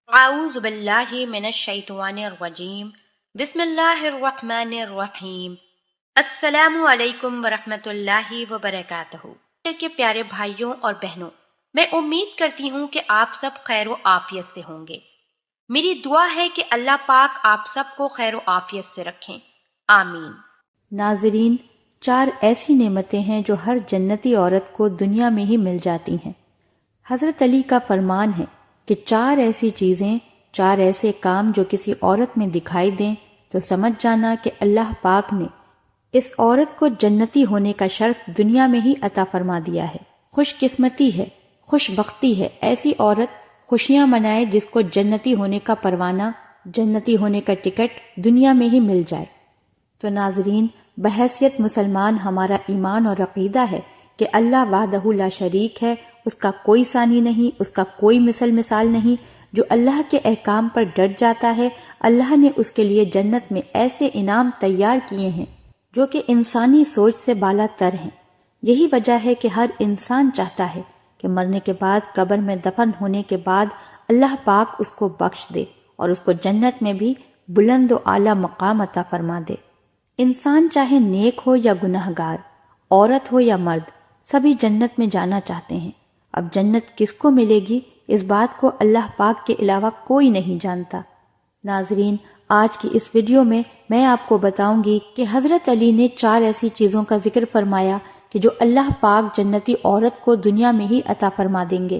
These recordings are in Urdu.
اعوذ باللہ من الشیطان الرجیم بسم اللہ الرحمن الرحیم السلام علیکم ورحمۃ اللہ وبرکاتہ کے پیارے بھائیوں اور بہنوں، میں امید کرتی ہوں کہ آپ سب خیر و عافیت سے ہوں گے۔ میری دعا ہے کہ اللہ پاک آپ سب کو خیر و عافیت سے رکھیں، آمین۔ ناظرین، 4 ایسی نعمتیں ہیں جو ہر جنتی عورت کو دنیا میں ہی مل جاتی ہیں۔ حضرت علی کا فرمان ہے کہ 4 ایسی چیزیں، 4 ایسے کام جو کسی عورت میں دکھائی دیں تو سمجھ جانا کہ اللہ پاک نے اس عورت کو جنتی ہونے کا شرف دنیا میں ہی عطا فرما دیا ہے۔ خوش قسمتی ہے، خوش بختی ہے ایسی عورت خوشیاں منائے جس کو جنتی ہونے کا پروانہ، جنتی ہونے کا ٹکٹ دنیا میں ہی مل جائے۔ تو ناظرین، بحیثیت مسلمان ہمارا ایمان اور عقیدہ ہے کہ اللہ وحدہ لا شریک ہے، اس کا کوئی ثانی نہیں، اس کا کوئی مثال نہیں۔ جو اللہ کے احکام پر ڈٹ جاتا ہے، اللہ نے اس کے لیے جنت میں ایسے انعام تیار کیے ہیں جو کہ انسانی سوچ سے بالا تر ہیں۔ یہی وجہ ہے کہ ہر انسان چاہتا ہے کہ مرنے کے بعد، قبر میں دفن ہونے کے بعد اللہ پاک اس کو بخش دے اور اس کو جنت میں بھی بلند و اعلیٰ مقام عطا فرما دے۔ انسان چاہے نیک ہو یا گناہگار، عورت ہو یا مرد، سبھی جنت میں جانا چاہتے ہیں۔ اب جنت کس کو ملے گی، اس بات کو اللہ پاک کے علاوہ کوئی نہیں جانتا۔ ناظرین، آج کی اس ویڈیو میں آپ کو بتاؤں گی کہ حضرت علی نے 4 ایسی چیزوں کا ذکر فرمایا کہ جو اللہ پاک جنتی عورت کو دنیا میں ہی عطا فرما دیں گے۔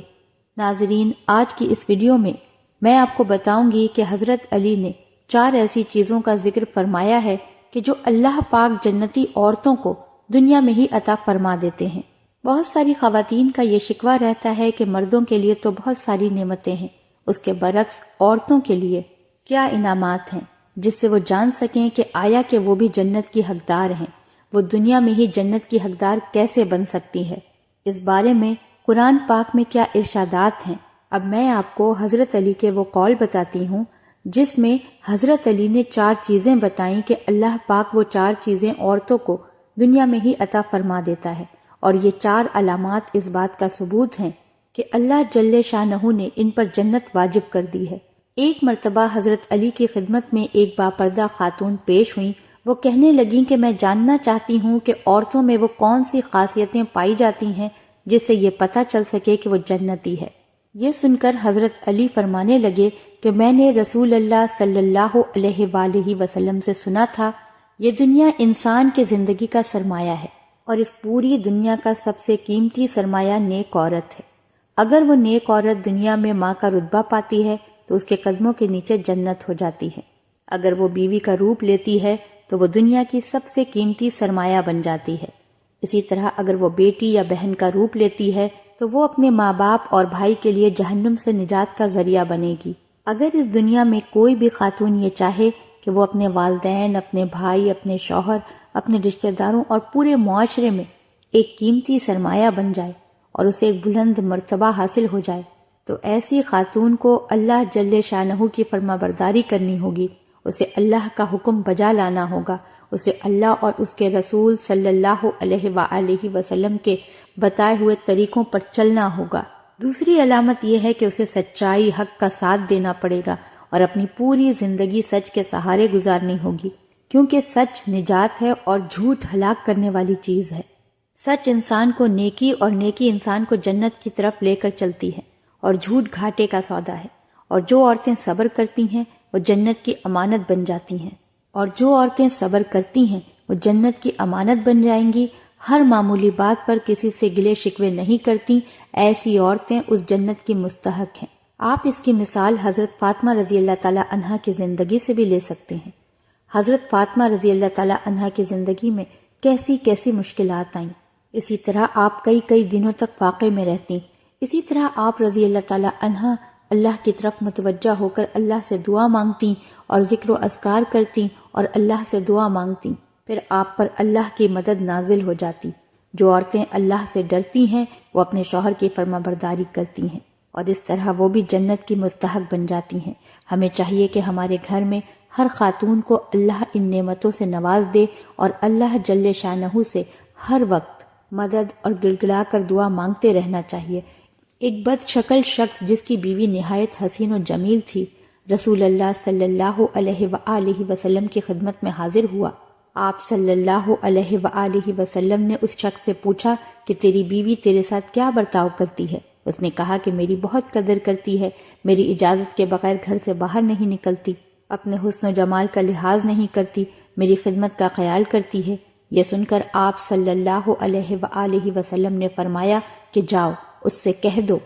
ناظرین، آج کی اس ویڈیو میں آپ کو بتاؤں گی کہ حضرت علی نے 4 ایسی چیزوں کا ذکر فرمایا ہے کہ جو اللہ پاک جنتی عورتوں کو دنیا میں ہی عطا فرما دیتے ہیں۔ بہت ساری خواتین کا یہ شکوہ رہتا ہے کہ مردوں کے لیے تو بہت ساری نعمتیں ہیں، اس کے برعکس عورتوں کے لیے کیا انعامات ہیں جس سے وہ جان سکیں کہ آیا کہ وہ بھی جنت کی حقدار ہیں، وہ دنیا میں ہی جنت کی حقدار کیسے بن سکتی ہے۔ اس بارے میں قرآن پاک میں کیا ارشادات ہیں، اب میں آپ کو حضرت علی کے وہ قول بتاتی ہوں جس میں حضرت علی نے 4 چیزیں بتائیں کہ اللہ پاک وہ 4 چیزیں عورتوں کو دنیا میں ہی عطا فرما دیتا ہے، اور یہ 4 علامات اس بات کا ثبوت ہیں کہ اللہ جل شانہ نے ان پر جنت واجب کر دی ہے۔ ایک مرتبہ حضرت علی کی خدمت میں ایک باپردہ خاتون پیش ہوئیں۔ وہ کہنے لگیں کہ میں جاننا چاہتی ہوں کہ عورتوں میں وہ کون سی خاصیتیں پائی جاتی ہیں جس سے یہ پتہ چل سکے کہ وہ جنتی ہے۔ یہ سن کر حضرت علی فرمانے لگے کہ میں نے رسول اللہ صلی اللہ علیہ وآلہ وسلم سے سنا تھا، یہ دنیا انسان کے زندگی کا سرمایہ ہے، اور اس پوری دنیا کا سب سے قیمتی سرمایہ نیک عورت ہے۔ اگر وہ نیک عورت دنیا میں ماں کا رتبہ پاتی ہے تو اس کے قدموں کے نیچے جنت ہو جاتی ہے۔ اگر وہ بیوی کا روپ لیتی ہے تو وہ دنیا کی سب سے قیمتی سرمایہ بن جاتی ہے۔ اسی طرح اگر وہ بیٹی یا بہن کا روپ لیتی ہے تو وہ اپنے ماں باپ اور بھائی کے لیے جہنم سے نجات کا ذریعہ بنے گی۔ اگر اس دنیا میں کوئی بھی خاتون یہ چاہے کہ وہ اپنے والدین، اپنے بھائی، اپنے شوہر، اپنے رشتہ داروں اور پورے معاشرے میں ایک قیمتی سرمایہ بن جائے اور اسے ایک بلند مرتبہ حاصل ہو جائے، تو ایسی خاتون کو اللہ جل شانہ کی فرما برداری کرنی ہوگی، اسے اللہ کا حکم بجا لانا ہوگا، اسے اللہ اور اس کے رسول صلی اللہ علیہ وآلہ وسلم کے بتائے ہوئے طریقوں پر چلنا ہوگا۔ دوسری علامت یہ ہے کہ اسے سچائی، حق کا ساتھ دینا پڑے گا اور اپنی پوری زندگی سچ کے سہارے گزارنی ہوگی، کیونکہ سچ نجات ہے اور جھوٹ ہلاک کرنے والی چیز ہے۔ سچ انسان کو نیکی اور نیکی انسان کو جنت کی طرف لے کر چلتی ہے، اور جھوٹ گھاٹے کا سودا ہے۔ اور جو عورتیں صبر کرتی ہیں وہ جنت کی امانت بن جاتی ہیں، اور جو عورتیں صبر کرتی ہیں وہ جنت کی امانت بن جائیں گی۔ ہر معمولی بات پر کسی سے گلے شکوے نہیں کرتی، ایسی عورتیں اس جنت کی مستحق ہیں۔ آپ اس کی مثال حضرت فاطمہ رضی اللہ تعالی عنہا کی زندگی سے بھی لے سکتے ہیں۔ حضرت فاطمہ رضی اللہ تعالی عنہا کی زندگی میں کیسی کیسی مشکلات آئیں، اسی طرح آپ کئی دنوں تک فاقے میں رہتی، اسی طرح آپ رضی اللہ تعالی عنہا اللہ کی طرف متوجہ ہو کر اللہ سے دعا مانگتی اور ذکر و اذکار کرتی اور اللہ سے دعا مانگتی، پھر آپ پر اللہ کی مدد نازل ہو جاتی۔ جو عورتیں اللہ سے ڈرتی ہیں وہ اپنے شوہر کی فرما برداری کرتی ہیں، اور اس طرح وہ بھی جنت کی مستحق بن جاتی ہیں۔ ہمیں چاہیے کہ ہمارے گھر میں ہر خاتون کو اللہ ان نعمتوں سے نواز دے اور اللہ جل شانہ سے ہر وقت مدد اور گڑگڑا کر دعا مانگتے رہنا چاہیے۔ ایک بد شکل شخص جس کی بیوی نہایت حسین و جمیل تھی رسول اللہ صلی اللہ علیہ وآلہ وسلم کی خدمت میں حاضر ہوا۔ آپ صلی اللہ علیہ وآلہ وسلم نے اس شخص سے پوچھا کہ تیری بیوی تیرے ساتھ کیا برتاؤ کرتی ہے؟ اس نے کہا کہ میری بہت قدر کرتی ہے، میری اجازت کے بغیر گھر سے باہر نہیں نکلتی، اپنے حسن و جمال کا لحاظ نہیں کرتی، میری خدمت کا خیال کرتی ہے۔ یہ سن کر آپ صلی اللہ علیہ وآلہ وسلم نے فرمایا کہ جاؤ اس سے کہہ دو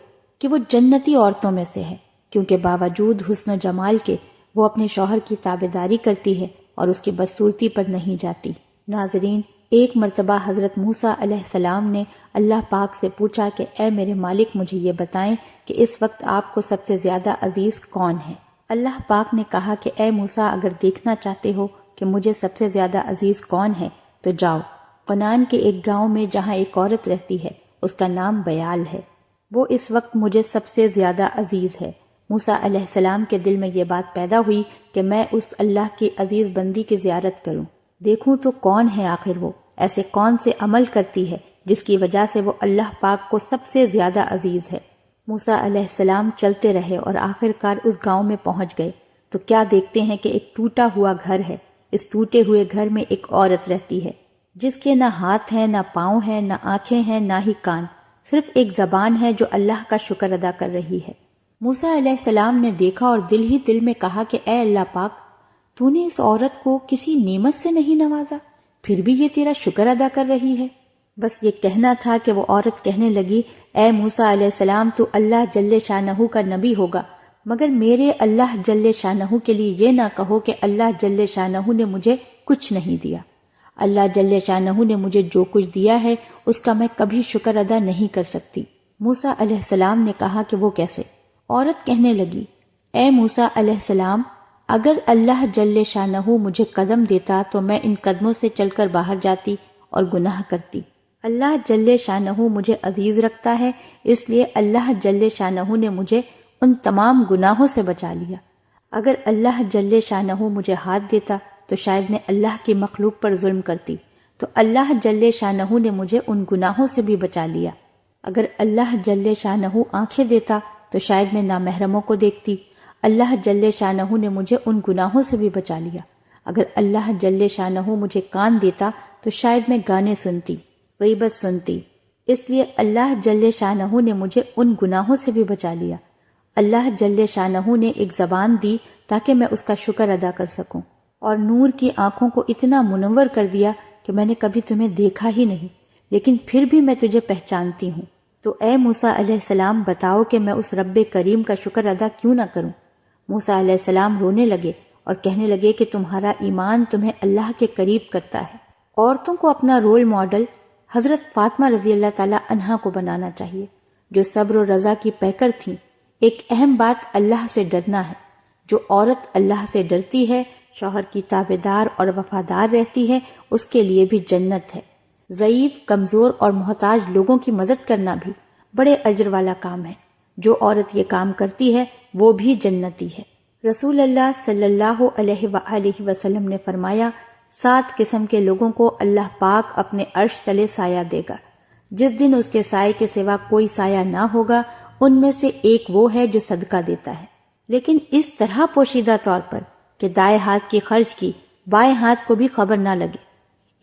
کہ وہ جنتی عورتوں میں سے ہے، کیونکہ باوجود حسن و جمال کے وہ اپنے شوہر کی تابعداری کرتی ہے اور اس کی بدصورتی پر نہیں جاتی۔ ناظرین، ایک مرتبہ حضرت موسیٰ علیہ السلام نے اللہ پاک سے پوچھا کہ اے میرے مالک مجھے یہ بتائیں کہ اس وقت آپ کو سب سے زیادہ عزیز کون ہے؟ اللہ پاک نے کہا کہ اے موسیٰ اگر دیکھنا چاہتے ہو کہ مجھے سب سے زیادہ عزیز کون ہے تو جاؤ کنعان کے ایک گاؤں میں جہاں ایک عورت رہتی ہے، اس کا نام بیال ہے، وہ اس وقت مجھے سب سے زیادہ عزیز ہے۔ موسیٰ علیہ السلام کے دل میں یہ بات پیدا ہوئی کہ میں اس اللہ کی عزیز بندی کی زیارت کروں، دیکھوں تو کون ہے آخر وہ، ایسے کون سے عمل کرتی ہے جس کی وجہ سے وہ اللہ پاک کو سب سے زیادہ عزیز ہے۔ موسیٰ علیہ السلام چلتے رہے اور آخر کار اس گاؤں میں پہنچ گئے تو کیا دیکھتے ہیں کہ ایک ٹوٹا ہوا گھر ہے۔ اس ٹوٹے ہوئے گھر میں ایک عورت رہتی ہے جس کے نہ ہاتھ ہیں، نہ پاؤں ہیں، نہ آنکھیں ہیں، نہ ہی کان، صرف ایک زبان ہے جو اللہ کا شکر ادا کر رہی ہے۔ موسیٰ علیہ السلام نے دیکھا اور دل ہی دل میں کہا کہ اے اللہ پاک، تو نے اس عورت کو کسی نعمت سے نہیں نوازا، پھر بھی یہ تیرا شکر ادا کر رہی ہے۔ بس یہ کہنا تھا کہ وہ عورت کہنے لگی، اے موسیٰ علیہ السلام، تو اللہ جل شانہ کا نبی ہوگا، مگر میرے اللہ جل شانہ کے لیے یہ نہ کہو کہ اللہ جل شانہ نے مجھے کچھ نہیں دیا۔ اللہ جل شانہ نے مجھے جو کچھ دیا ہے اس کا میں کبھی شکر ادا نہیں کر سکتی۔ موسیٰ علیہ السلام نے کہا کہ وہ کیسے؟ عورت کہنے لگی، اے موسیٰ علیہ السلام، اگر اللہ جل شانہ مجھے قدم دیتا تو میں ان قدموں سے چل کر باہر جاتی اور گناہ کرتی۔ اللہ جل شانہ مجھے عزیز رکھتا ہے، اس لیے اللہ جل شانہ نے مجھے ان تمام گناہوں سے بچا لیا۔ اگر اللہ جل شانہ مجھے ہاتھ دیتا تو شاید میں اللہ کی مخلوق پر ظلم کرتی، تو اللہ جل شانہ نے مجھے ان گناہوں سے بھی بچا لیا۔ اگر اللہ جل شانہ آنکھیں دیتا تو شاید میں نامحرموں کو دیکھتی، اللہ جل شانہ نے مجھے ان گناہوں سے بھی بچا لیا۔ اگر اللہ جل شانہ مجھے کان دیتا تو شاید میں گانے سنتی، غیبت سنتی، اس لیے اللہ جل شانہ نے مجھے ان گناہوں سے بھی بچا لیا۔ اللہ جل شانہ نے ایک زبان دی تاکہ میں اس کا شکر ادا کر سکوں، اور نور کی آنکھوں کو اتنا منور کر دیا کہ میں نے کبھی تمہیں دیکھا ہی نہیں، لیکن پھر بھی میں تجھے پہچانتی ہوں۔ تو اے موسیٰ علیہ السلام بتاؤ کہ میں اس رب کریم کا شکر ادا کیوں نہ کروں؟ موسیٰ علیہ السلام رونے لگے اور کہنے لگے کہ تمہارا ایمان تمہیں اللہ کے قریب کرتا ہے۔ عورتوں کو اپنا رول ماڈل حضرت فاطمہ رضی اللہ تعالی عنہا کو بنانا چاہیے، جو صبر و رضا کی پیکر تھیں۔ ایک اہم بات اللہ سے ڈرنا ہے۔ جو عورت اللہ سے ڈرتی ہے، شوہر کی تابعدار اور وفادار رہتی ہے، اس کے لیے بھی جنت ہے۔ ضعیف، کمزور اور محتاج لوگوں کی مدد کرنا بھی بڑے اجر والا کام ہے۔ جو عورت یہ کام کرتی ہے وہ بھی جنتی ہے۔ رسول اللہ صلی اللہ علیہ وآلہ وسلم نے فرمایا، 7 قسم کے لوگوں کو اللہ پاک اپنے عرش تلے سایہ دے گا، جس دن اس کے سائے کے سوا کوئی سایہ نہ ہوگا۔ ان میں سے ایک وہ ہے جو صدقہ دیتا ہے، لیکن اس طرح پوشیدہ طور پر کہ دائیں ہاتھ کی خرچ کی بائیں ہاتھ کو بھی خبر نہ لگے۔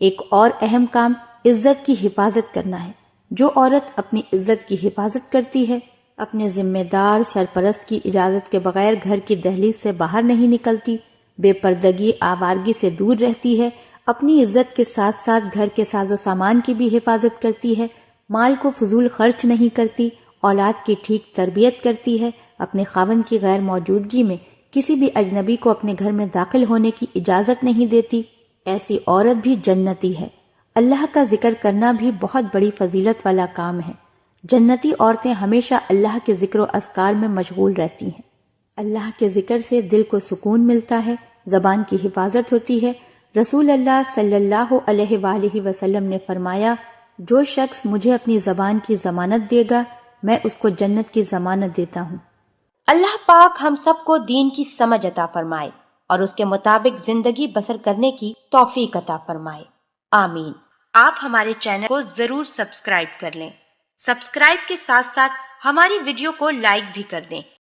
ایک اور اہم کام عزت کی حفاظت کرنا ہے۔ جو عورت اپنی عزت کی حفاظت کرتی ہے، اپنے ذمہ دار سرپرست کی اجازت کے بغیر گھر کی دہلیز سے باہر نہیں نکلتی، بے پردگی آوارگی سے دور رہتی ہے، اپنی عزت کے ساتھ ساتھ گھر کے ساز و سامان کی بھی حفاظت کرتی ہے، مال کو فضول خرچ نہیں کرتی، اولاد کی ٹھیک تربیت کرتی ہے، اپنے خاوند کی غیر موجودگی میں کسی بھی اجنبی کو اپنے گھر میں داخل ہونے کی اجازت نہیں دیتی، ایسی عورت بھی جنتی ہے۔ اللہ کا ذکر کرنا بھی بہت بڑی فضیلت والا کام ہے۔ جنتی عورتیں ہمیشہ اللہ کے ذکر و اذکار میں مشغول رہتی ہیں۔ اللہ کے ذکر سے دل کو سکون ملتا ہے، زبان کی حفاظت ہوتی ہے۔ رسول اللہ صلی اللہ علیہ وآلہ وسلم نے فرمایا، جو شخص مجھے اپنی زبان کی ضمانت دے گا، میں اس کو جنت کی ضمانت دیتا ہوں۔ اللہ پاک ہم سب کو دین کی سمجھ عطا فرمائے اور اس کے مطابق زندگی بسر کرنے کی توفیق عطا فرمائے، آمین۔ آپ ہمارے چینل کو ضرور سبسکرائب کر لیں۔ سبسکرائب کے ساتھ ساتھ ہماری ویڈیو کو لائک بھی کر دیں